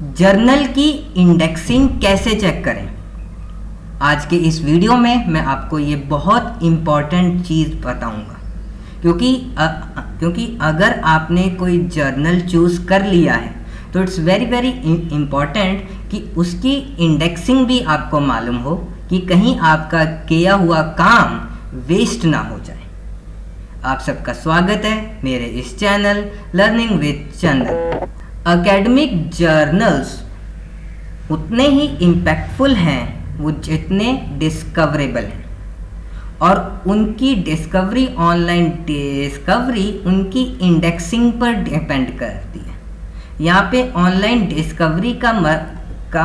Journal की indexing कैसे check करें। आज के इस वीडियो में मैं आपको ये बहुत इम्पॉर्टेंट चीज़ बताऊंगा, क्योंकि अगर आपने कोई जर्नल चूज़ कर लिया है तो इट्स वेरी वेरी इम्पॉर्टेंट कि उसकी इंडेक्सिंग भी आपको मालूम हो कि कहीं आपका किया हुआ काम वेस्ट ना हो जाए। आप सबका स्वागत है मेरे इस channel learning with Chandan. Academic journals उतने ही इम्पैक्टफुल हैं वो जितने डिस्कवरेबल हैं, और उनकी डिस्कवरी, ऑनलाइन डिस्कवरी उनकी इंडेक्सिंग पर डिपेंड करती है। यहाँ पे ऑनलाइन डिस्कवरी का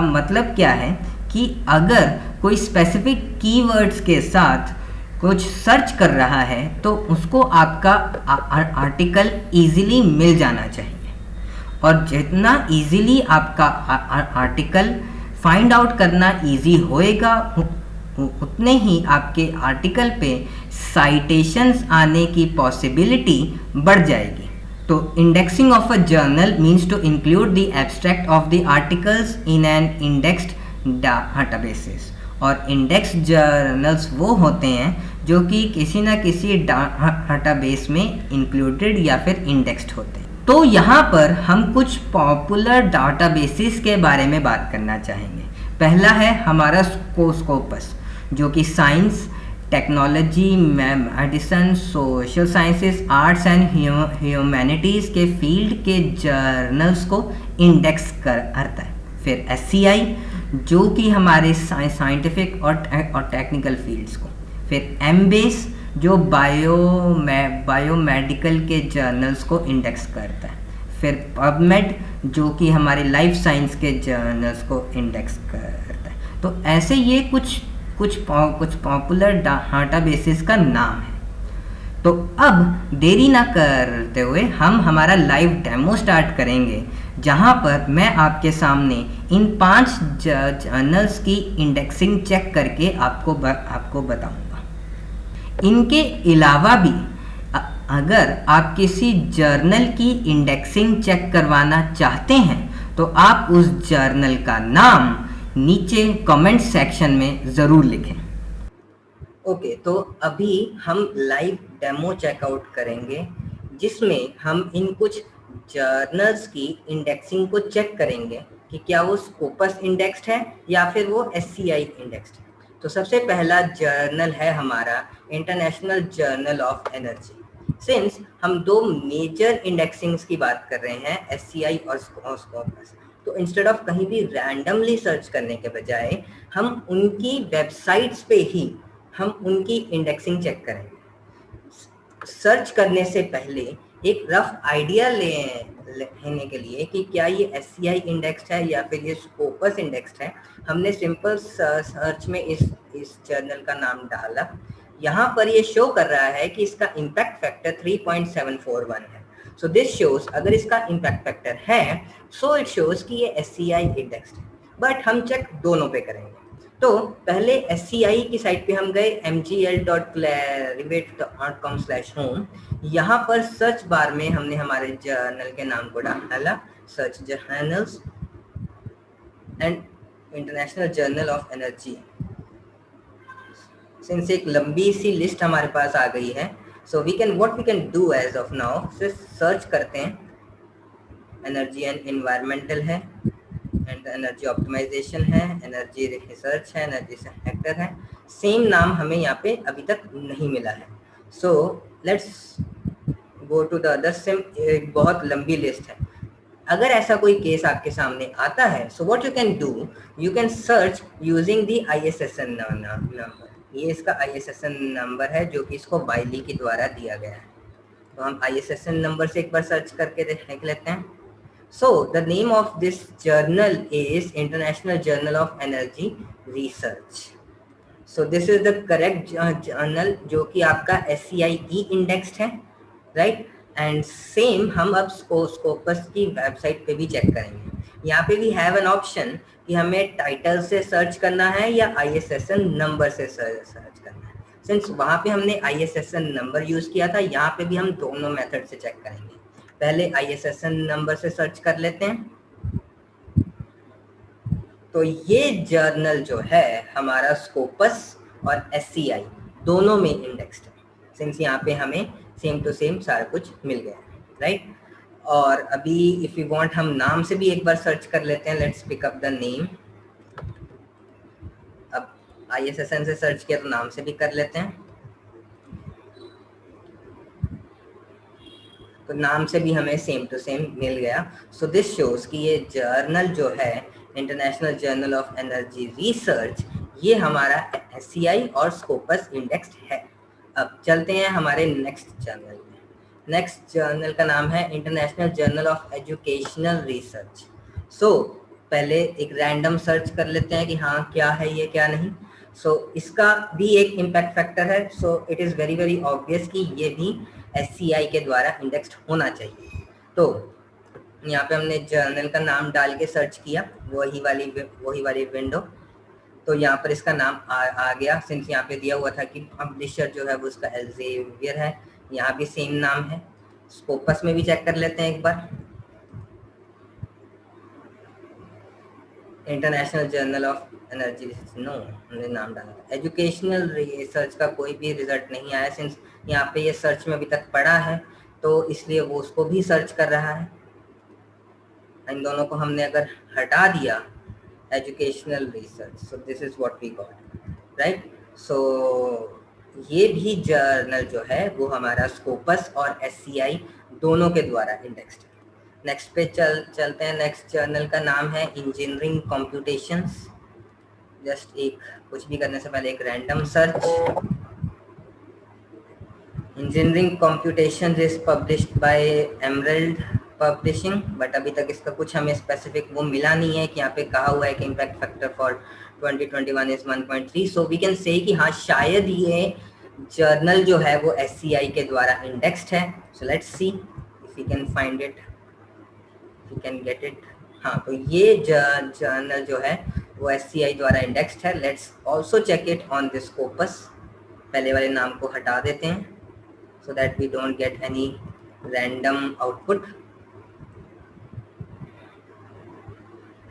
मतलब क्या है कि अगर कोई स्पेसिफिक कीवर्ड्स के साथ कुछ सर्च कर रहा है तो उसको आपका आर्टिकल इजीली मिल जाना चाहिए, और जितना इजीली आपका आर्टिकल फाइंड आउट करना इजी होएगा उतने ही आपके आर्टिकल पे साइटेशंस आने की पॉसिबिलिटी बढ़ जाएगी। तो indexing of a journal means to include the abstract of the articles in an indexed databases. और इंडेक्स जर्नल्स वो होते हैं जो कि किसी न किसी डाटाबेस में इंक्लूडेड या फिर इंडेक्स्ड होते हैं। तो यहाँ पर हम कुछ पॉपुलर डाटाबेसेस के बारे में बात करना चाहेंगे। पहला है हमारा स्कोपस, जो कि science, technology, medicine, social sciences, arts and humanities के फील्ड के जर्नल्स को इंडेक्स करता है। फिर SCI, जो कि हमारे साइंटिफिक और टेक्निकल फील्ड्स को। फिर MBase, जो बायोमेडिकल के जर्नल्स को इंडेक्स करता है। फिर PubMed, जो कि हमारे लाइफ साइंस के जर्नल्स को इंडेक्स करता है। तो ऐसे ये कुछ पॉपुलर डाटाबेसेस का नाम है। तो अब देरी ना करते हुए हम हमारा लाइव डेमो स्टार्ट करेंगे, जहां पर मैं आपके सामने इन 5 जर्नल्स की इंडेक्सिंग चेक करके आपको बताऊंगा। इनके अलावा भी अगर आप किसी जर्नल की इंडेक्सिंग चेक करवाना चाहते हैं तो आप उस जर्नल का नाम नीचे कमेंट सेक्शन में ज़रूर लिखें। ओके, तो अभी हम लाइव डेमो चेकआउट करेंगे, जिसमें हम इन कुछ जर्नल्स की इंडेक्सिंग को चेक करेंगे कि क्या वो स्कोपस इंडेक्स्ड है या फिर वो SCI इंडेक्स्ड है। तो सबसे पहला जर्नल है हमारा international journal of energy. Since हम दो मेजर इंडेक्सिंग्स की बात कर रहे हैं, SCI और स्कोपस, तो इंस्टेड ऑफ कहीं भी रैंडमली सर्च करने के बजाय हम उनकी वेबसाइट्स पे ही हम उनकी इंडेक्सिंग चेक करेंगे। सर्च करने से पहले एक रफ आइडिया लेने के लिए कि क्या ये SCI इंडेक्स्ड है या फिर ये स्कोपस इंडेक्स्ड है, हमने सिंपल सर्च में इस जर्नल का नाम डाला। यहाँ पर ये शो कर रहा है कि इसका इम्पैक्ट फैक्टर 3.741 है। सो दिस शोज, अगर इसका इम्पैक्ट फैक्टर है सो इट शोज कि ये SCI इंडेक्स्ड है। बट हम चेक दोनों पे करेंगे। तो पहले SCI की साइट पे हम गए, mgl.clarivate.com/home। यहाँ पर सर्च बार में हमने हमारे जर्नल के नाम को डाला, search journals and international journal of energy. Since एक लंबी सी लिस्ट हमारे पास आ गई है, so what we can do as of now, सिर्फ सर्च करते हैं। एनर्जी एंड एनवायरमेंटल है, एंड एनर्जी ऑप्टिमाइजेशन है, एनर्जी रिसर्च है, एनर्जी सेक्टर है। सेम नाम हमें यहाँ पे अभी तक नहीं मिला है। So let's go to the other sim. एक बहुत लंबी लिस्ट है। अगर ऐसा कोई केस आपके सामने आता है, so what you can do, you can search using the ISSN number. ये इसका ISSN नंबर है जो कि इसको बाइली के द्वारा दिया गया है। तो हम ISSN नंबर से एक बार सर्च करके देख लेते हैं। So the name of this journal is International Journal of Energy Research. So this is the correct journal जो कि आपका SCI indexed है, right? And same हम अब स्कोपस की वेबसाइट पे भी चेक करेंगे। यहाँ पे भी have an option कि हमें टाइटल से सर्च करना है या ISSN नंबर से सर्च करना है। सिंस वहाँ पे हमने ISSN नंबर यूज़ किया था, यहाँ पे भी हम दोनों मेथड से चेक करेंगे। पहले ISSN नंबर से सर्च कर लेते हैं। तो ये जर्नल जो है हमारा स्कोपस और SCI दोनों में इंडेक्स्ड है, सिंस यहाँ पे हमें सेम टू सेम सारा कुछ मिल गया है, राइट। और अभी इफ यू वांट हम नाम से भी एक बार सर्च कर लेते हैं। Let's pick up the name. अब ISSN से सर्च किया तो नाम से भी कर लेते हैं, तो नाम से भी हमें सेम टू सेम मिल गया। सो दिस शोज कि ये जर्नल जो है international journal of energy research, ये हमारा SCI और स्कोपस इंडेक्स्ड है। अब चलते हैं हमारे नेक्स्ट जर्नल में। नेक्स्ट जर्नल का नाम है international journal of educational research. So पहले एक रैंडम सर्च कर लेते हैं कि हाँ क्या है ये क्या नहीं। सो इसका भी एक इम्पैक्ट फैक्टर है। So it is very very obvious कि ये भी SCI के द्वारा इंडेक्स्ड होना चाहिए। तो यहाँ पे हमने जर्नल का नाम डाल के सर्च किया, वही वाली विंडो। तो यहाँ पर इसका नाम आ गया, सिंस यहाँ पे दिया हुआ था कि पब्लिशर जो है वो उसका एल्सेवियर है। यहाँ भी सेम नाम है। स्कोपस में भी चेक कर लेते हैं एक बार। International journal of energy no, हमने नाम डाला। एजुकेशनल रिसर्च का कोई भी रिजल्ट नहीं आया, सिंस यहाँ पे ये सर्च में अभी तक पड़ा है, तो इसलिए वो उसको भी सर्च कर रहा है। इन दोनों को हमने अगर हटा दिया, educational research, so this is what we got, right. So ये भी जर्नल जो है वो हमारा स्कोपस और SCI दोनों के द्वारा इंडेक्स्ड है। नेक्स्ट पे चलते हैं। नेक्स्ट जर्नल का नाम है इंजीनियरिंग कंप्यूटेशंस। जस्ट एक कुछ भी करने से पहले एक random search. Engineering computation is published by emerald publishing, but अभी तक इसका कुछ हमें स्पेसिफिक वो मिला नहीं है कि यहाँ पे कहा हुआ है कि impact factor for 2021 is 1.3। So we can say कि हाँ शायद ये जर्नल जो है वो SCI के द्वारा इंडेक्स्ड है। So let's see if you can find it, you can get it. हाँ, तो ये जर्नल जो है वो SCI द्वारा इंडेक्स्ड है। Let's also check it on the Scopus. पहले वाले नाम को हटा देते हैं so that we don't get any random output.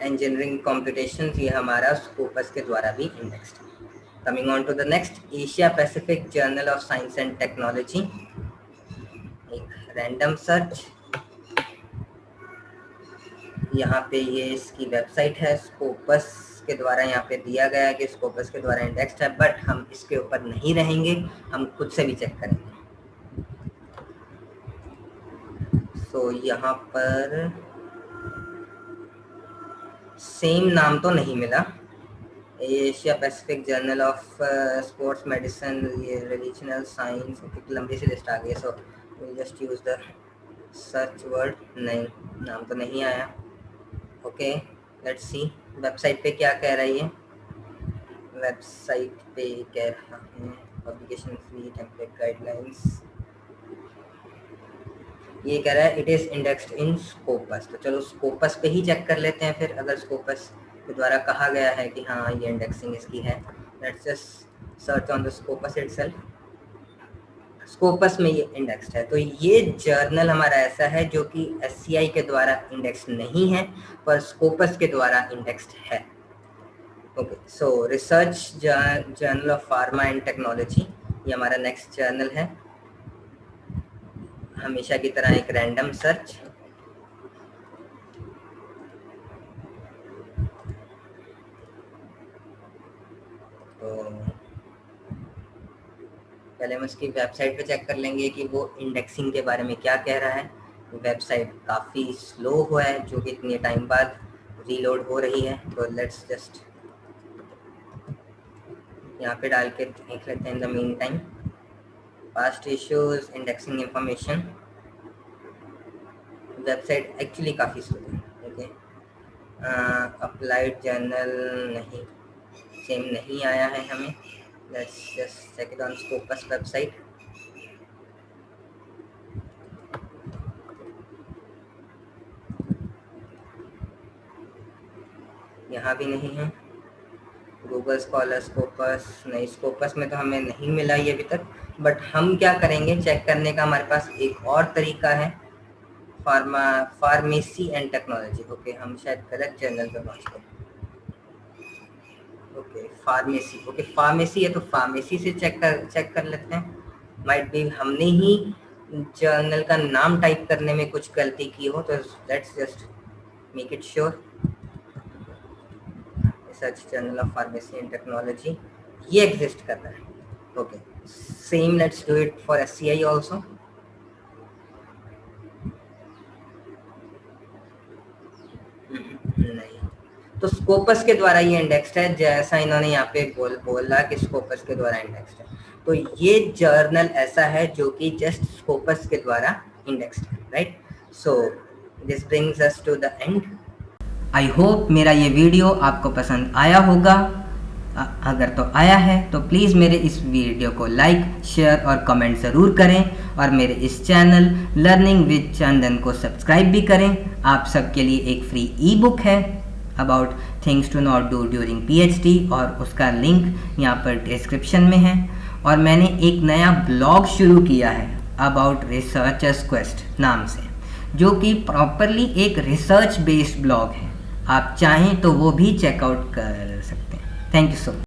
Engineering computations ये हमारा स्कोपस के द्वारा भी इंडेक्स्ड है। Coming on to the next, Asia Pacific Journal of Science and Technology। एक रैंडम सर्च, यहाँ पे ये इसकी वेबसाइट है, स्कोपस के द्वारा यहाँ पे दिया गया है कि स्कोपस के द्वारा इंडेक्स्ड है, बट हम इसके ऊपर नहीं रहेंगे, हम खुद से भी चेक करेंगे। तो यहाँ पर सेम नाम तो नहीं मिला। Asia Pacific journal of sports medicine, ये रिलीजनल साइंस, एक लंबी सी लिस्ट आ गई। So we just use the search word. नहीं, नाम तो नहीं आया। ओके, लेट्स सी वेबसाइट पे क्या कह रही है। वेबसाइट पे कह रहा है पब्लिकेशन फ्री टेम्पलेट गाइडलाइंस, ये कह रहा है it is indexed in Scopus. तो चलो स्कोपस पे ही चेक कर लेते हैं फिर, अगर स्कोपस के द्वारा कहा गया है कि हाँ ये इंडेक्सिंग इसकी है। Let's just search on the Scopus itself. Scopus में ये इंडेक्स्ड है। तो ये जर्नल हमारा ऐसा है जो कि SCI के द्वारा इंडेक्स नहीं है पर स्कोपस के द्वारा इंडेक्स्ड है। Okay, so research journal of pharma and technology, ये हमारा नेक्स्ट जर्नल है। हमेशा की तरह एक रैंडम सर्च। तो पहले हम उसकी वेबसाइट पे चेक कर लेंगे कि वो इंडेक्सिंग के बारे में क्या कह रहा है। वेबसाइट काफ़ी स्लो हुआ है, जो कि इतने टाइम बाद रीलोड हो रही है। तो लेट्स जस्ट यहाँ पे डाल के देख लेते हैं। In the meantime, past issues, indexing information. Website actually काफ़ी स्लो है। ओके, अप्लाइड जर्नल नहीं, सेम नहीं आया है हमें। Let's just check it on Scopus website. यहाँ भी नहीं है। गूगल स्कॉलर, स्कोपस नहीं, स्कोपस में तो हमें नहीं मिला ये अभी तक। बट हम क्या करेंगे चेक करने का, हमारे पास एक और तरीका है, फार्मेसी एंड टेक्नोलॉजी। ओके, हम शायद गलत जर्नल पे पहुँच गए। ओके फार्मेसी, ओके फार्मेसी है तो फार्मेसी से चेक कर लेते हैं। माइट बी हमने ही जर्नल का नाम टाइप करने में कुछ गलती की हो, तो let's just make it sure. Research journal of pharmacy and technology ये एग्जिस्ट कर रहा है। Okay same let's do it for SCI also. नहीं, तो स्कोपस के द्वारा ये इंडेक्स्ड है, जैसा इन्होंने यहाँ पे बोला कि स्कोपस के द्वारा इंडेक्स्ड है। तो ये जर्नल ऐसा है जो कि जस्ट स्कोपस के द्वारा इंडेक्स्ड है, right. So this brings us to the end. I hope मेरा ये वीडियो आपको पसंद आया होगा। अगर तो आया है तो प्लीज़ मेरे इस वीडियो को लाइक, शेयर और कमेंट ज़रूर करें, और मेरे इस चैनल लर्निंग विद चंदन को सब्सक्राइब भी करें। आप सबके लिए एक फ्री ई-बुक है about things to not do during PhD, और उसका लिंक यहाँ पर डिस्क्रिप्शन में है। और मैंने एक नया ब्लॉग शुरू किया है अबाउट रिसर्चर्स क्वेस्ट नाम से, जो कि प्रॉपरली एक रिसर्च बेस्ड ब्लॉग है। आप चाहें तो वो भी चेकआउट कर सकते हैं। Thank you so much.